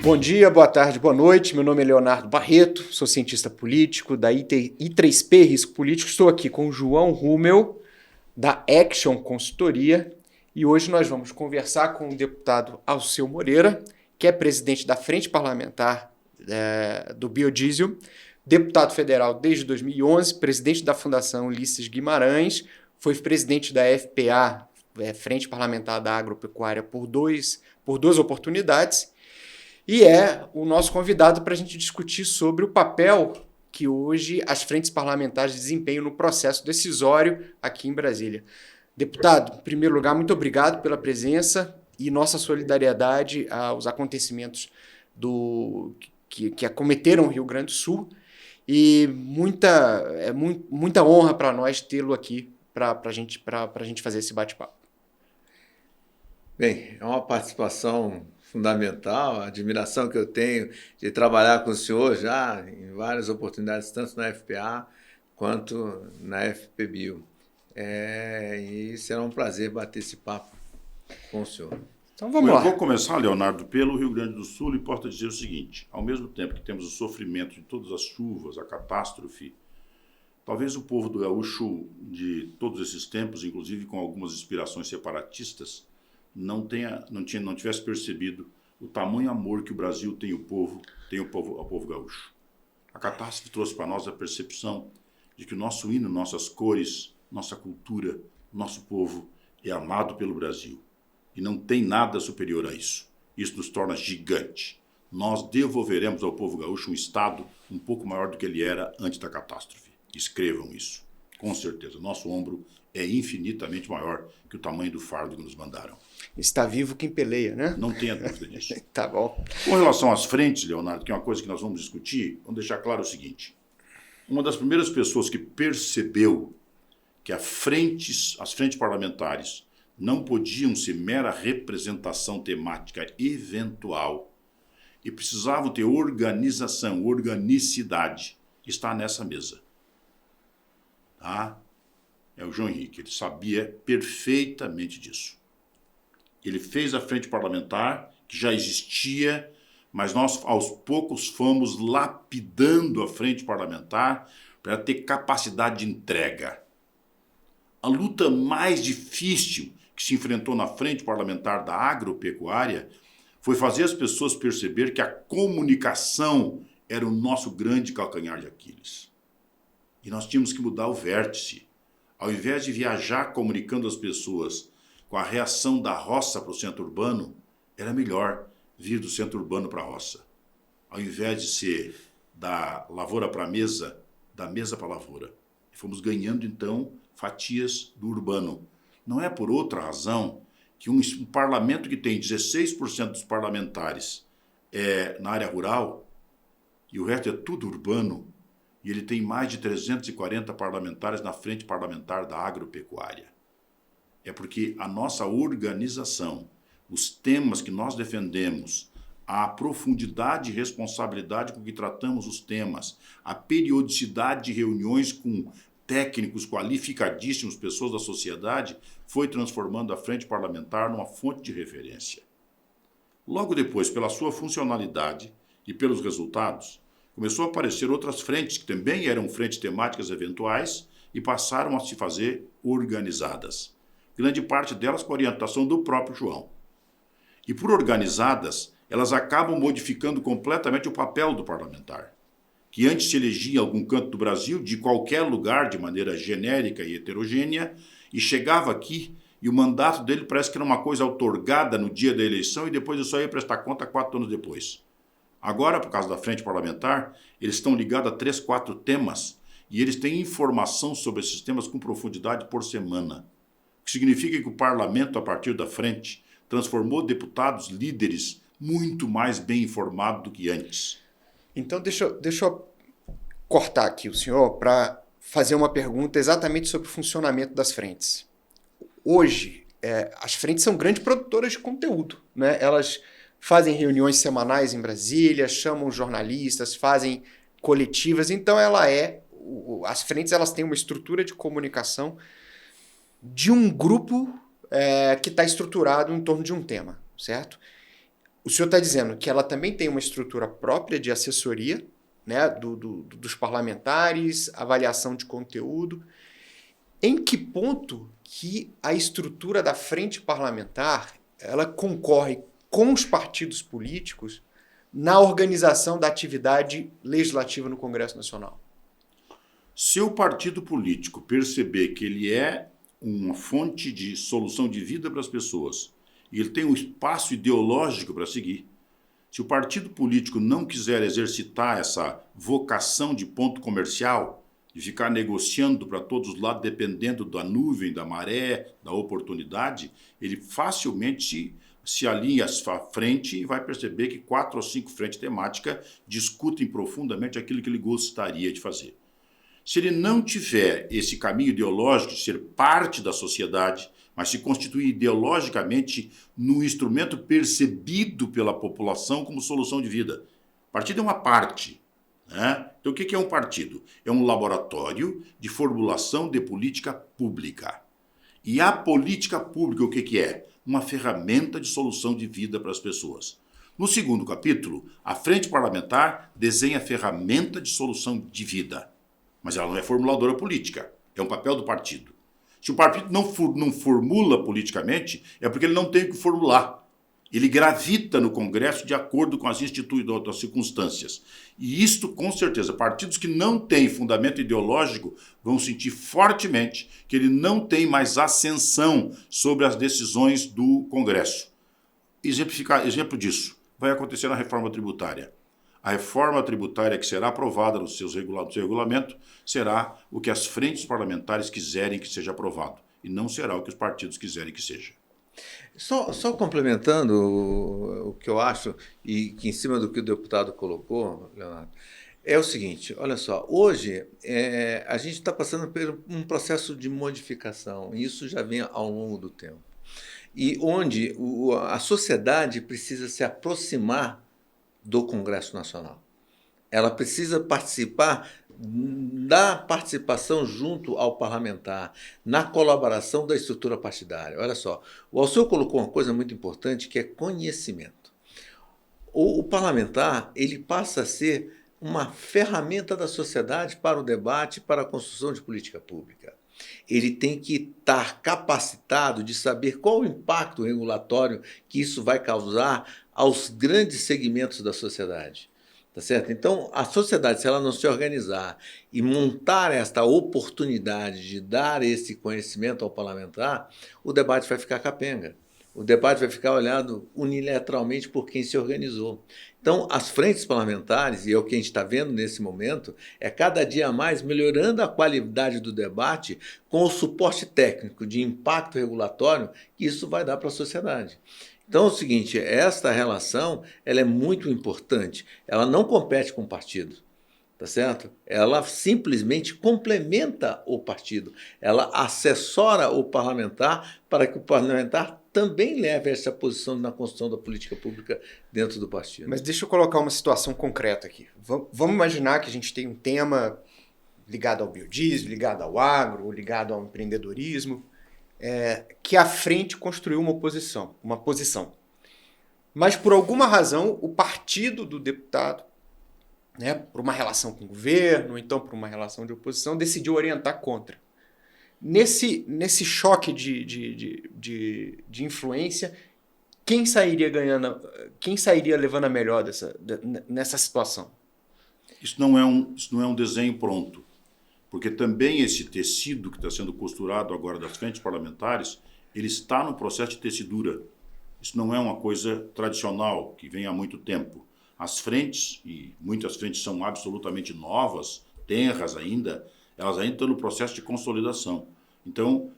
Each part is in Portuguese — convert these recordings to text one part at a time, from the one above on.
Bom dia, boa tarde, boa noite. Meu nome é Leonardo Barreto, sou cientista político da I3P Risco Político. Estou aqui com o João Rummel, da Action Consultoria, e hoje nós vamos conversar com o deputado Alceu Moreira, que é presidente da Frente Parlamentar do Biodiesel, deputado federal desde 2011, presidente da Fundação Ulisses Guimarães, foi presidente da FPA, Frente Parlamentar da Agropecuária, por duas oportunidades, e é o nosso convidado para a gente discutir sobre o papel que hoje as frentes parlamentares desempenham no processo decisório aqui em Brasília. Deputado, em primeiro lugar, muito obrigado pela presença e nossa solidariedade aos acontecimentos que acometeram o Rio Grande do Sul, e muita honra para nós tê-lo aqui para a gente fazer esse bate-papo. Bem, é uma participação fundamental, a admiração que eu tenho de trabalhar com o senhor já em várias oportunidades, tanto na FPA quanto na FPBio. E será um prazer bater esse papo com o senhor. Então vamos lá. Eu vou começar, Leonardo, pelo Rio Grande do Sul, e importa dizer o seguinte: ao mesmo tempo que temos o sofrimento de todas as chuvas, a catástrofe, talvez o povo do gaúcho de todos esses tempos, inclusive com algumas inspirações separatistas, não tivesse percebido o tamanho amor que o Brasil tem ao povo gaúcho. A catástrofe trouxe para nós a percepção de que o nosso hino, nossas cores, nossa cultura, nosso povo é amado pelo Brasil. E não tem nada superior a isso. Isso nos torna gigante. Nós devolveremos ao povo gaúcho um estado um pouco maior do que ele era antes da catástrofe. Escrevam isso. Com certeza. Nosso ombro é infinitamente maior que o tamanho do fardo que nos mandaram. Está vivo quem peleia, né? Não tenha dúvida disso. Tá bom. Com relação às frentes, Leonardo, que é uma coisa que nós vamos discutir, vamos deixar claro o seguinte. Uma das primeiras pessoas que percebeu que as frentes parlamentares não podiam ser mera representação temática eventual e precisavam ter organização, organicidade, está nessa mesa. Tá? É o João Henrique, ele sabia perfeitamente disso. Ele fez a frente parlamentar, que já existia, mas nós aos poucos fomos lapidando a frente parlamentar para ter capacidade de entrega. A luta mais difícil que se enfrentou na frente parlamentar da agropecuária foi fazer as pessoas perceber que a comunicação era o nosso grande calcanhar de Aquiles. E nós tínhamos que mudar o vértice. Ao invés de viajar comunicando as pessoas com a reação da roça para o centro urbano, era melhor vir do centro urbano para a roça. Ao invés de ser da lavoura para a mesa, da mesa para a lavoura. E fomos ganhando, então, fatias do urbano. Não é por outra razão que um parlamento que tem 16% dos parlamentares na área rural e o resto é tudo urbano, e ele tem mais de 340 parlamentares na frente parlamentar da agropecuária. É porque a nossa organização, os temas que nós defendemos, a profundidade e responsabilidade com que tratamos os temas, a periodicidade de reuniões com técnicos qualificadíssimos, pessoas da sociedade, foi transformando a frente parlamentar numa fonte de referência. Logo depois, pela sua funcionalidade e pelos resultados, começou a aparecer outras frentes que também eram frentes temáticas eventuais e passaram a se fazer organizadas. Grande parte delas com a orientação do próprio João. E por organizadas, elas acabam modificando completamente o papel do parlamentar, que antes se elegia em algum canto do Brasil, de qualquer lugar, de maneira genérica e heterogênea, e chegava aqui e o mandato dele parece que era uma coisa outorgada no dia da eleição e depois ele só ia prestar conta 4 anos depois. Agora, por causa da frente parlamentar, eles estão ligados a 3, 4 temas e eles têm informação sobre esses temas com profundidade por semana. O que significa que o parlamento, a partir da frente, transformou deputados líderes muito mais bem informados do que antes. Então, deixa eu cortar aqui o senhor para fazer uma pergunta exatamente sobre o funcionamento das frentes. Hoje, as frentes são grandes produtoras de conteúdo, né? Elas fazem reuniões semanais em Brasília, chamam jornalistas, fazem coletivas. Então, as frentes elas têm uma estrutura de comunicação de um grupo que está estruturado em torno de um tema, certo? o senhor está dizendo que ela também tem uma estrutura própria de assessoria, né, dos parlamentares, avaliação de conteúdo. Em que ponto que a estrutura da frente parlamentar ela concorre com os partidos políticos na organização da atividade legislativa no Congresso Nacional? Se o partido político perceber que ele é uma fonte de solução de vida para as pessoas e ele tem um espaço ideológico para seguir, se o partido político não quiser exercitar essa vocação de ponto comercial e ficar negociando para todos os lados, dependendo da nuvem, da maré, da oportunidade, ele facilmente se alinha à frente e vai perceber que 4 ou 5 frentes temáticas discutem profundamente aquilo que ele gostaria de fazer. Se ele não tiver esse caminho ideológico de ser parte da sociedade, mas se constituir ideologicamente num instrumento percebido pela população como solução de vida. O partido é uma parte, né? Então o que é um partido? É um laboratório de formulação de política pública. E a política pública o que é? Uma ferramenta de solução de vida para as pessoas. No segundo capítulo, a frente parlamentar desenha a ferramenta de solução de vida. Mas ela não é formuladora política, é um papel do partido. Se o partido não formula politicamente, é porque ele não tem o que formular. Ele gravita no Congresso de acordo com as das circunstâncias. E isto, com certeza, partidos que não têm fundamento ideológico vão sentir fortemente que ele não tem mais ascensão sobre as decisões do Congresso. Exemplo disso vai acontecer na reforma tributária. A reforma tributária que será aprovada no seu regulamento será o que as frentes parlamentares quiserem que seja aprovado, e não será o que os partidos quiserem que seja. Só complementando o que eu acho, e que em cima do que o deputado colocou, Leonardo, é o seguinte, olha só, hoje a gente está passando por um processo de modificação, e isso já vem ao longo do tempo, e onde a sociedade precisa se aproximar do Congresso Nacional. Ela precisa participar da participação junto ao parlamentar, na colaboração da estrutura partidária. Olha só, o Alceu colocou uma coisa muito importante, que é conhecimento. O parlamentar, ele passa a ser uma ferramenta da sociedade para o debate, para a construção de política pública. Ele tem que estar capacitado de saber qual o impacto regulatório que isso vai causar aos grandes segmentos da sociedade. Tá certo? Então, a sociedade, se ela não se organizar e montar esta oportunidade de dar esse conhecimento ao parlamentar, o debate vai ficar capenga. O debate vai ficar olhado unilateralmente por quem se organizou. Então, as frentes parlamentares, e é o que a gente está vendo nesse momento, é cada dia mais melhorando a qualidade do debate com o suporte técnico de impacto regulatório que isso vai dar para a sociedade. Então é o seguinte, esta relação ela é muito importante, ela não compete com o partido, tá certo? Ela simplesmente complementa o partido, ela assessora o parlamentar para que o parlamentar também leve essa posição na construção da política pública dentro do partido. Mas deixa eu colocar uma situação concreta aqui. Vamos imaginar que a gente tem um tema ligado ao biodiesel, ligado ao agro, ligado ao empreendedorismo, que a frente construiu uma posição. Mas, por alguma razão, o partido do deputado, né, por uma relação com o governo, ou então por uma relação de oposição, decidiu orientar contra. Nesse choque de influência, quem sairia ganhando, quem sairia levando a melhor nessa situação? Isso não é um desenho pronto. Porque também esse tecido que está sendo costurado agora das frentes parlamentares, ele está no processo de tecidura. Isso não é uma coisa tradicional, que vem há muito tempo. As frentes, e muitas frentes são absolutamente novas, tenras ainda, elas ainda estão no processo de consolidação. Então,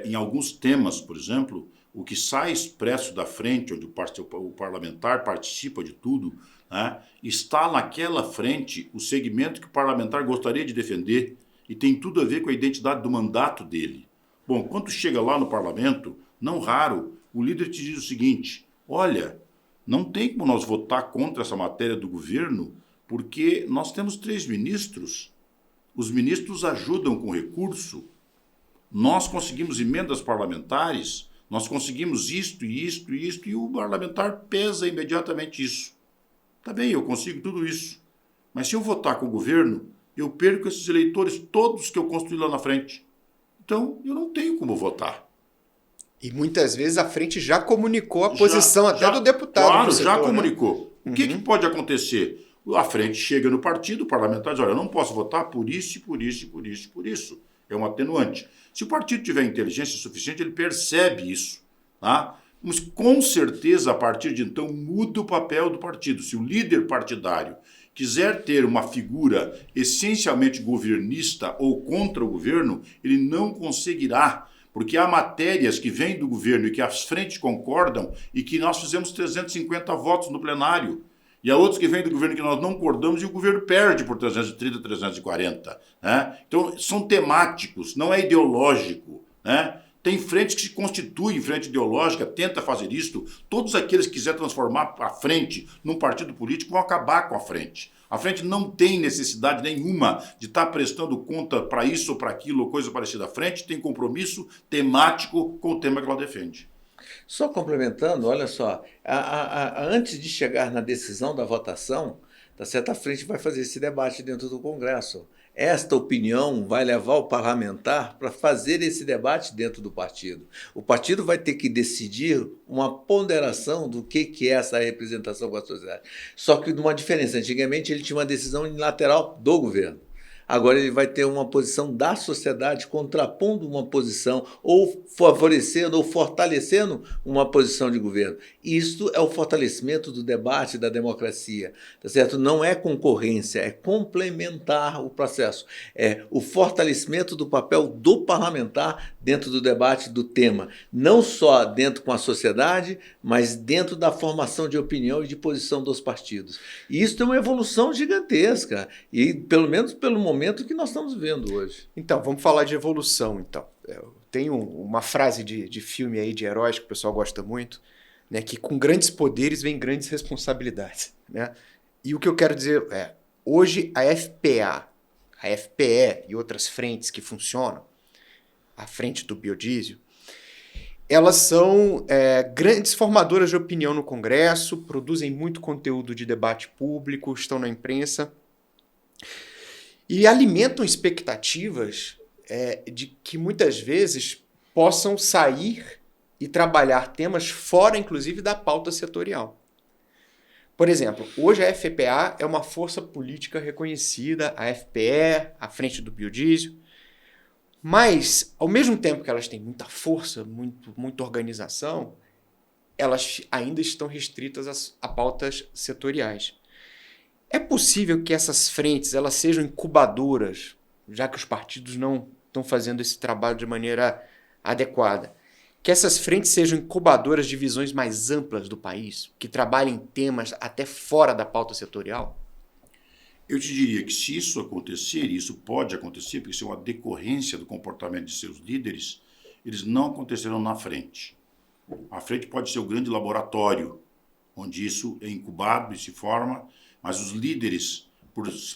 em alguns temas, por exemplo, o que sai expresso da frente, onde o parlamentar participa de tudo, né, está naquela frente o segmento que o parlamentar gostaria de defender, e tem tudo a ver com a identidade do mandato dele. Bom, quando chega lá no parlamento, não raro, o líder te diz o seguinte, olha, não tem como nós votar contra essa matéria do governo, porque nós temos 3 ministros, os ministros ajudam com recurso, nós conseguimos emendas parlamentares, Nós conseguimos isto e isto e isto, e o parlamentar pesa imediatamente isso. Tá bem, eu consigo tudo isso. Mas se eu votar com o governo, eu perco esses eleitores todos que eu construí lá na frente. Então, eu não tenho como votar. E muitas vezes a frente já comunicou a posição até do deputado. Claro, setor, já né? comunicou. O que pode acontecer? A frente chega no partido, o parlamentar diz, olha, eu não posso votar por isso, por isso, por isso, por isso. É um atenuante. Se o partido tiver inteligência suficiente, ele percebe isso. Tá? Mas com certeza, a partir de então, muda o papel do partido. Se o líder partidário quiser ter uma figura essencialmente governista ou contra o governo, ele não conseguirá, porque há matérias que vêm do governo e que as frentes concordam e que nós fizemos 350 votos no plenário. E há outros que vêm do governo que nós não concordamos e o governo perde por 330, 340. Né? Então, são temáticos, não é ideológico. Né? Tem frentes que se constituem frente ideológica, tenta fazer isso. Todos aqueles que quiserem transformar a frente num partido político vão acabar com a frente. A frente não tem necessidade nenhuma de estar prestando conta para isso ou para aquilo ou coisa parecida. A frente tem compromisso temático com o tema que ela defende. Só complementando, olha só, antes de chegar na decisão da votação, tá certo, a frente vai fazer esse debate dentro do Congresso. Esta opinião vai levar o parlamentar para fazer esse debate dentro do partido. O partido vai ter que decidir uma ponderação do que é essa representação com a sociedade. Só que de uma diferença, antigamente ele tinha uma decisão unilateral do governo. Agora ele vai ter uma posição da sociedade contrapondo uma posição, ou favorecendo ou fortalecendo uma posição de governo. Isto é o fortalecimento do debate da democracia, tá certo? Não é concorrência, é complementar o processo. É o fortalecimento do papel do parlamentar dentro do debate do tema. Não só dentro com a sociedade, mas dentro da formação de opinião e de posição dos partidos. E isso é uma evolução gigantesca, e pelo menos pelo momento que nós estamos vendo hoje. Então, vamos falar de evolução, então. Tem uma frase de filme aí, de heróis, que o pessoal gosta muito, né, que com grandes poderes vem grandes responsabilidades. Né? E o que eu quero dizer é, hoje a FPA, a FPE e outras frentes que funcionam, a frente do biodiesel, elas são grandes formadoras de opinião no Congresso, produzem muito conteúdo de debate público, estão na imprensa, e alimentam expectativas de que muitas vezes possam sair e trabalhar temas fora, inclusive, da pauta setorial. Por exemplo, hoje a FPA é uma força política reconhecida, a FPE, a Frente do Biodiesel, mas, ao mesmo tempo que elas têm muita força, muita organização, elas ainda estão restritas a pautas setoriais. É possível que essas frentes elas sejam incubadoras, já que os partidos não estão fazendo esse trabalho de maneira adequada? Que essas frentes sejam incubadoras de visões mais amplas do país, que trabalhem temas até fora da pauta setorial? Eu te diria que se isso acontecer, e isso pode acontecer, porque isso é uma decorrência do comportamento de seus líderes, eles não acontecerão na frente. A frente pode ser o grande laboratório, onde isso é incubado e se forma, mas os líderes,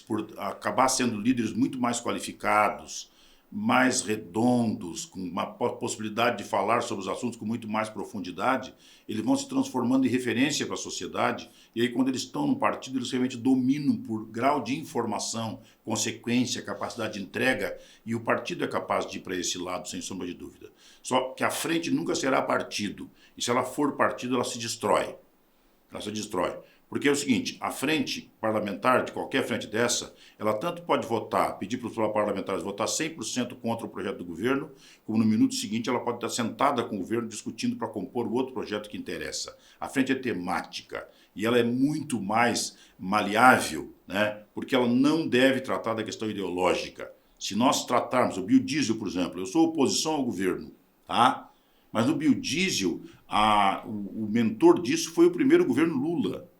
por acabar sendo líderes muito mais qualificados, mais redondos, com uma possibilidade de falar sobre os assuntos com muito mais profundidade, eles vão se transformando em referência para a sociedade, e aí quando eles estão no partido, eles realmente dominam por grau de informação, consequência, capacidade de entrega, e o partido é capaz de ir para esse lado, sem sombra de dúvida. Só que a frente nunca será partido, e se ela for partido, ela se destrói. Ela se destrói. Porque é o seguinte, a frente parlamentar, de qualquer frente dessa, ela tanto pode votar, pedir para os parlamentares votar 100% contra o projeto do governo, como no minuto seguinte ela pode estar sentada com o governo discutindo para compor o outro projeto que interessa. A frente é temática e ela é muito mais maleável, né? Porque ela não deve tratar da questão ideológica. Se nós tratarmos o biodiesel, por exemplo, eu sou oposição ao governo, tá? Mas no biodiesel, o mentor disso foi o primeiro governo Lula.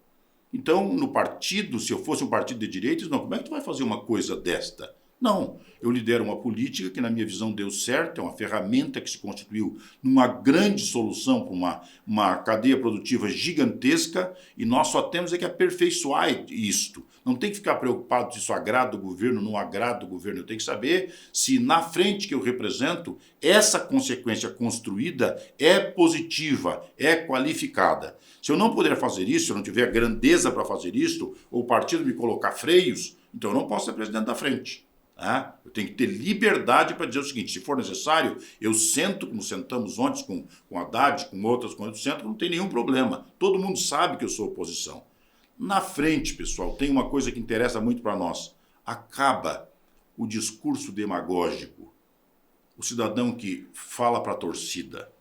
Então, no partido, se eu fosse um partido de direitos, não, como é que tu vai fazer uma coisa desta? Não, eu lidero uma política que, na minha visão, deu certo, é uma ferramenta que se constituiu numa grande solução para uma cadeia produtiva gigantesca e nós só temos que aperfeiçoar isto. Não tem que ficar preocupado se isso agrada o governo ou não agrada o governo. Eu tenho que saber se na frente que eu represento, essa consequência construída é positiva, é qualificada. Se eu não puder fazer isso, se eu não tiver grandeza para fazer isso, ou o partido me colocar freios, então eu não posso ser presidente da frente. Eu tenho que ter liberdade para dizer o seguinte: se for necessário, eu sento, como sentamos ontem com a Haddad, com outras coisas do centro, não tem nenhum problema. Todo mundo sabe que eu sou oposição. Na frente, pessoal, tem uma coisa que interessa muito para nós. Acaba o discurso demagógico, o cidadão que fala para a torcida.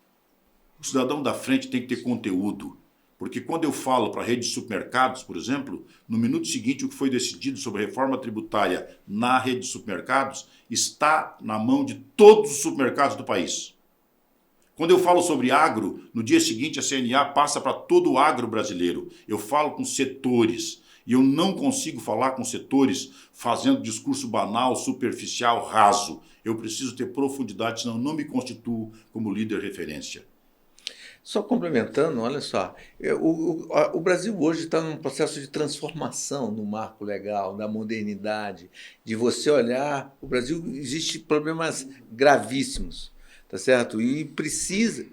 O cidadão da frente tem que ter conteúdo. Porque quando eu falo para a rede de supermercados, por exemplo, no minuto seguinte o que foi decidido sobre a reforma tributária na rede de supermercados está na mão de todos os supermercados do país. Quando eu falo sobre agro, no dia seguinte a CNA passa para todo o agro brasileiro. Eu falo com setores e eu não consigo falar com setores fazendo discurso banal, superficial, raso. Eu preciso ter profundidade, senão não me constituo como líder referência. Só complementando, olha só, o Brasil hoje está num processo de transformação no marco legal, da modernidade, de você olhar, o Brasil existe problemas gravíssimos, tá certo? E precisa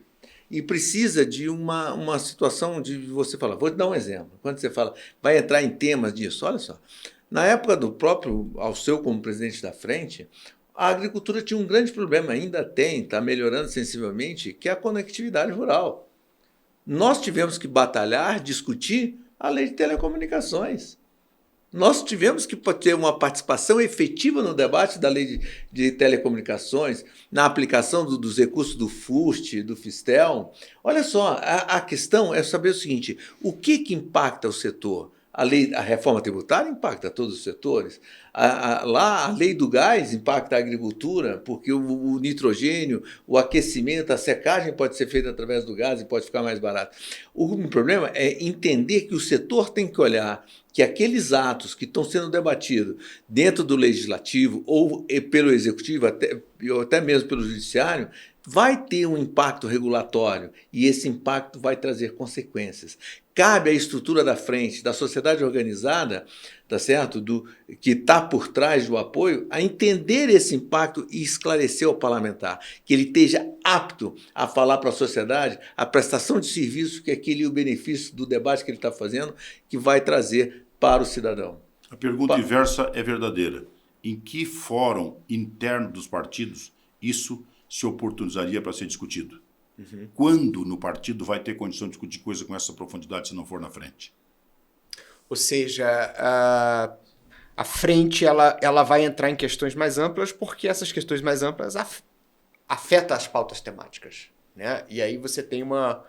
de uma situação de você falar, vou te dar um exemplo, quando você fala, vai entrar em temas disso, olha só, na época do próprio Alceu como presidente da frente, a agricultura tinha um grande problema, ainda tem, está melhorando sensivelmente, que é a conectividade rural. Nós tivemos que batalhar, discutir a lei de telecomunicações. Nós tivemos que ter uma participação efetiva no debate da lei de telecomunicações, na aplicação dos recursos do FUST, do Fistel. Olha só, a questão é saber o seguinte, o que impacta o setor? A reforma tributária impacta todos os setores. A lei do gás impacta a agricultura, porque o nitrogênio, o aquecimento, a secagem pode ser feita através do gás e pode ficar mais barato. O problema é entender que o setor tem que olhar que aqueles atos que estão sendo debatidos dentro do legislativo ou pelo executivo, até mesmo pelo judiciário, vai ter um impacto regulatório e esse impacto vai trazer consequências. Cabe à estrutura da frente, da sociedade organizada, tá certo? Que está por trás do apoio, a entender esse impacto e esclarecer ao parlamentar, que ele esteja apto a falar para a sociedade a prestação de serviço que aquele o benefício do debate que ele está fazendo, que vai trazer para o cidadão. A pergunta inversa é verdadeira. Em que fórum interno dos partidos isso se oportunizaria para ser discutido? Uhum. Quando no partido vai ter condição de discutir coisa com essa profundidade se não for na frente? Ou seja, a frente ela vai entrar em questões mais amplas porque essas questões mais amplas afetam as pautas temáticas, né? E aí você tem uma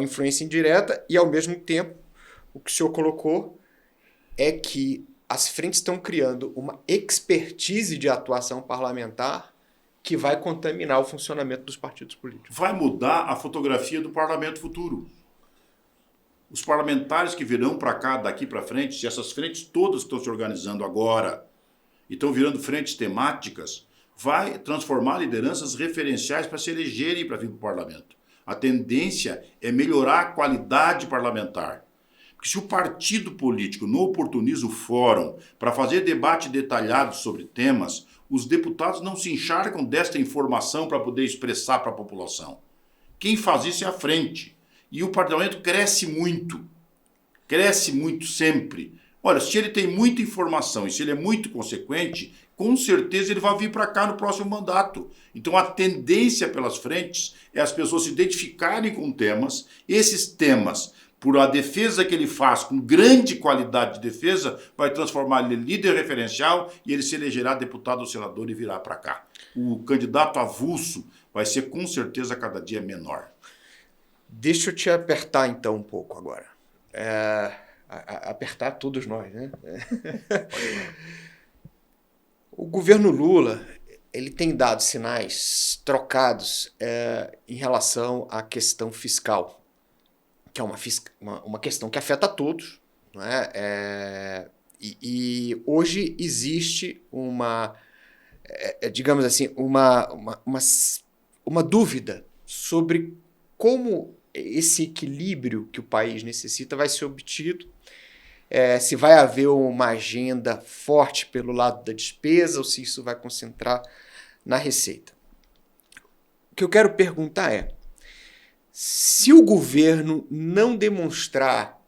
influência indireta e, ao mesmo tempo, o que o senhor colocou é que as frentes estão criando uma expertise de atuação parlamentar que vai contaminar o funcionamento dos partidos políticos. Vai mudar a fotografia do parlamento futuro. Os parlamentares que virão para cá, daqui para frente, se essas frentes todas que estão se organizando agora e estão virando frentes temáticas, vai transformar lideranças referenciais para se elegerem para vir para o parlamento. A tendência é melhorar a qualidade parlamentar. Porque se o partido político não oportuniza o fórum para fazer debate detalhado sobre temas, os deputados não se encharcam desta informação para poder expressar para a população. Quem faz isso é a frente. E o parlamento cresce muito sempre. Olha, se ele tem muita informação e se ele é muito consequente, com certeza ele vai vir para cá no próximo mandato. Então a tendência pelas frentes é as pessoas se identificarem com temas, esses temas, por a defesa que ele faz com grande qualidade de defesa, vai transformar ele em líder referencial e ele se elegerá deputado ou senador e virá para cá. O candidato avulso vai ser com certeza cada dia menor. Deixa eu te apertar então um pouco agora. Apertar todos nós, né? O governo Lula ele tem dado sinais trocados em relação à questão fiscal, que é uma questão que afeta a todos, não é? E hoje existe uma digamos assim, uma dúvida sobre como esse equilíbrio que o país necessita vai ser obtido, se vai haver uma agenda forte pelo lado da despesa ou se isso vai concentrar na receita. O que eu quero perguntar é, se o governo não demonstrar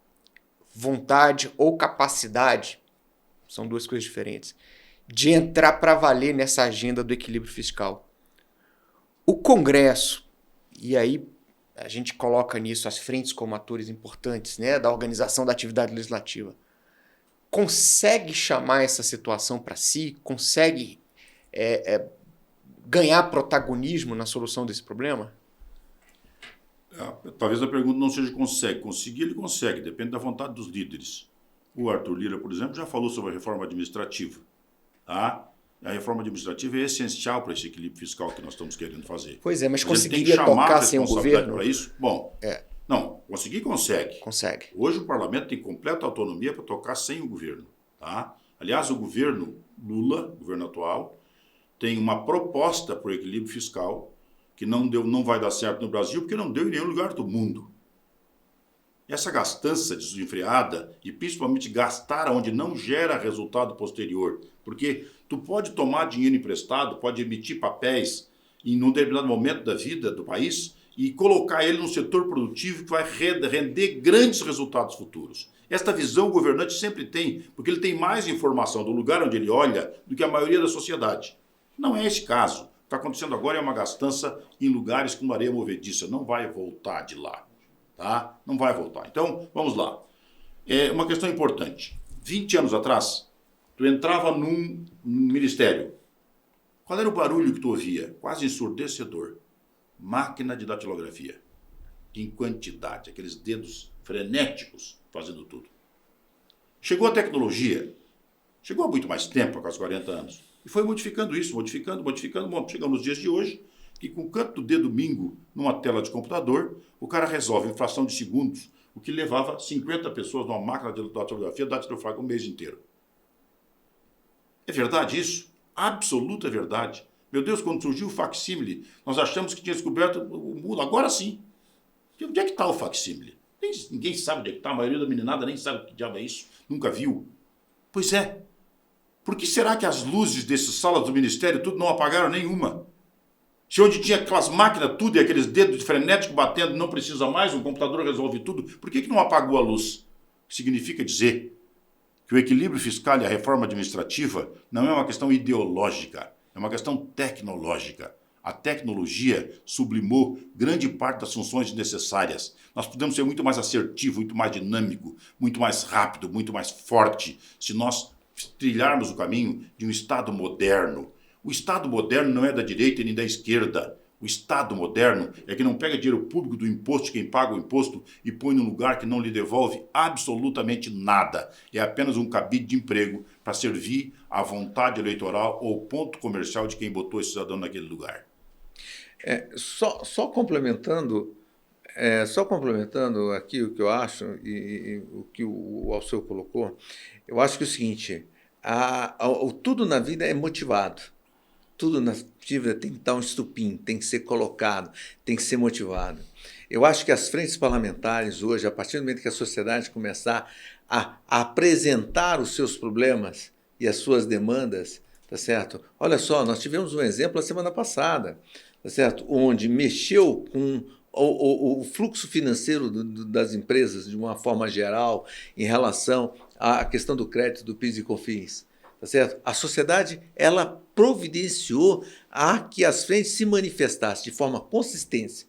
vontade ou capacidade, são duas coisas diferentes, de entrar para valer nessa agenda do equilíbrio fiscal, o Congresso, e aí a gente coloca nisso as frentes como atores importantes, né, da organização da atividade legislativa, consegue chamar essa situação para si? Consegue ganhar protagonismo na solução desse problema? Talvez a pergunta não seja consegue. Conseguir, ele consegue, depende da vontade dos líderes. O Arthur Lira, por exemplo, já falou sobre a reforma administrativa. Tá? A reforma administrativa é essencial para esse equilíbrio fiscal que nós estamos querendo fazer. Pois é, mas conseguiria tocar sem o governo? Para isso? Bom, não, conseguir consegue. Consegue. Hoje o parlamento tem completa autonomia para tocar sem o governo. Tá? Aliás, o governo Lula, governo atual, tem uma proposta para o equilíbrio fiscal que não vai dar certo no Brasil porque não deu em nenhum lugar do mundo. Essa gastança desenfreada e principalmente gastar onde não gera resultado posterior, porque tu pode tomar dinheiro emprestado, pode emitir papéis em um determinado momento da vida do país e colocar ele num setor produtivo que vai render grandes resultados futuros. Esta visão o governante sempre tem, porque ele tem mais informação do lugar onde ele olha do que a maioria da sociedade. Não é esse caso. O que está acontecendo agora é uma gastança em lugares com areia movediça. Não vai voltar de lá. Tá? Não vai voltar. Então, vamos lá. É uma questão importante. 20 anos atrás, tu entrava num ministério. Qual era o barulho que tu ouvia? Quase ensurdecedor. Máquina de datilografia. Em quantidade. Aqueles dedos frenéticos fazendo tudo. Chegou a tecnologia. Chegou há muito mais tempo, há quase 40 anos. E foi modificando isso, modificando. Bom, chegamos nos dias de hoje, que com o canto do dedo mingo numa tela de computador, o cara resolve em fração de segundos o que levava 50 pessoas numa máquina de datilografia datilografar um mês inteiro. É verdade isso? Absoluta verdade. Meu Deus, quando surgiu o facsímile, nós achamos que tinha descoberto o mundo. Agora sim. Onde é que está o facsímile? Ninguém sabe onde é que está, a maioria da meninada nem sabe o que diabo é isso, nunca viu. Pois é. Por que será que as luzes dessas salas do ministério tudo não apagaram nenhuma? Se onde tinha aquelas máquinas tudo e aqueles dedos frenéticos batendo, não precisa mais, um computador resolve tudo, por que não apagou a luz? Significa dizer que o equilíbrio fiscal e a reforma administrativa não é uma questão ideológica, é uma questão tecnológica. A tecnologia sublimou grande parte das funções necessárias. Nós podemos ser muito mais assertivo, muito mais dinâmico, muito mais rápido, muito mais forte, se nós trilharmos o caminho de um Estado moderno. O Estado moderno não é da direita nem da esquerda. O Estado moderno é que não pega dinheiro público do imposto, quem paga o imposto, e põe num lugar que não lhe devolve absolutamente nada. É apenas um cabide de emprego para servir à vontade eleitoral ou ponto comercial de quem botou esse cidadão naquele lugar. Só complementando aqui o que eu acho e o que o Alceu colocou, eu acho que é o seguinte, tudo na vida é motivado. Tudo na vida tem que dar um estupim, tem que ser colocado, tem que ser motivado. Eu acho que as frentes parlamentares hoje, a partir do momento que a sociedade começar a apresentar os seus problemas e as suas demandas, tá certo? Olha só, nós tivemos um exemplo a semana passada, tá certo? Onde mexeu com o fluxo financeiro das empresas de uma forma geral em relação à questão do crédito, do PIS e COFINS. Tá certo? A sociedade ela providenciou a que as frentes se manifestassem de forma consistente,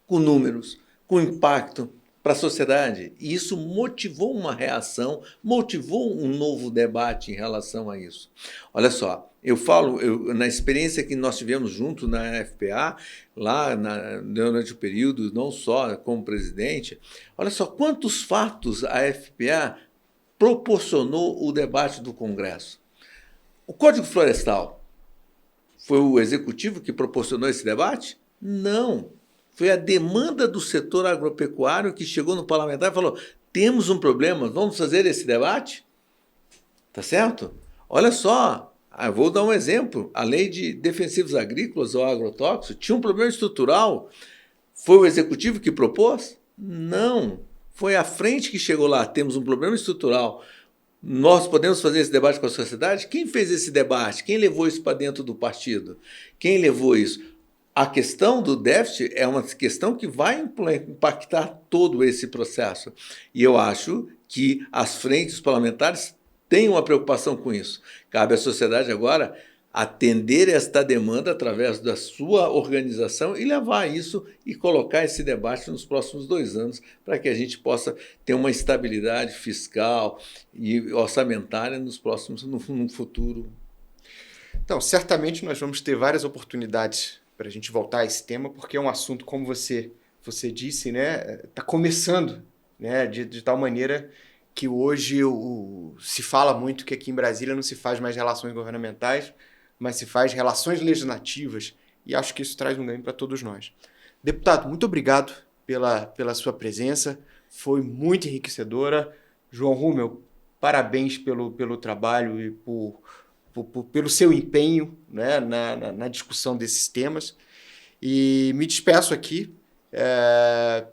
com números, com impacto para a sociedade. E isso motivou uma reação, motivou um novo debate em relação a isso. Olha só, eu falo, na experiência que nós tivemos junto na FPA, lá durante o período, não só como presidente, olha só quantos fatos a FPA proporcionou o debate do Congresso. O Código Florestal foi o executivo que proporcionou esse debate? Não. Foi a demanda do setor agropecuário que chegou no parlamentar e falou: temos um problema, vamos fazer esse debate? Tá certo? Olha só, Eu vou dar um exemplo. A lei de defensivos agrícolas ou agrotóxicos tinha um problema estrutural. Foi o executivo que propôs? Não. Foi a frente que chegou lá. Temos um problema estrutural. Nós podemos fazer esse debate com a sociedade? Quem fez esse debate? Quem levou isso para dentro do partido? Quem levou isso? A questão do déficit é uma questão que vai impactar todo esse processo. E eu acho que as frentes parlamentares têm uma preocupação com isso. Cabe à sociedade agora atender esta demanda através da sua organização e levar isso e colocar esse debate nos próximos 2 anos para que a gente possa ter uma estabilidade fiscal e orçamentária no futuro. Então, certamente nós vamos ter várias oportunidades para a gente voltar a esse tema, porque é um assunto, como você disse, né, está começando, né, de tal maneira que hoje se fala muito que aqui em Brasília não se faz mais relações governamentais, mas se faz relações legislativas, e acho que isso traz um ganho para todos nós. Deputado, muito obrigado pela sua presença, foi muito enriquecedora. João Rummel, parabéns pelo trabalho e pelo seu empenho, né, na discussão desses temas. E me despeço aqui.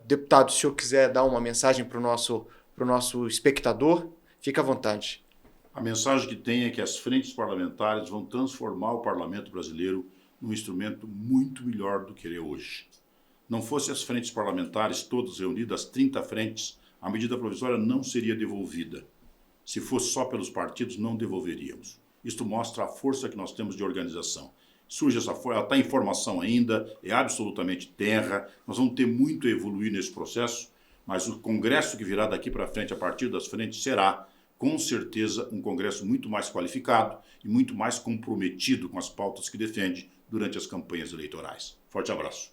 Deputado, se o senhor quiser dar uma mensagem para o nosso espectador, fica à vontade. A mensagem que tem é que as frentes parlamentares vão transformar o parlamento brasileiro num instrumento muito melhor do que ele é hoje. Não fossem as frentes parlamentares todas reunidas, as 30 frentes, a medida provisória não seria devolvida. Se fosse só pelos partidos, não devolveríamos. Isto mostra a força que nós temos de organização. Surge essa força, ela está em formação ainda, é absolutamente terra, nós vamos ter muito a evoluir nesse processo, mas o Congresso que virá daqui para frente, a partir das frentes, será, com certeza, um Congresso muito mais qualificado e muito mais comprometido com as pautas que defende durante as campanhas eleitorais. Forte abraço.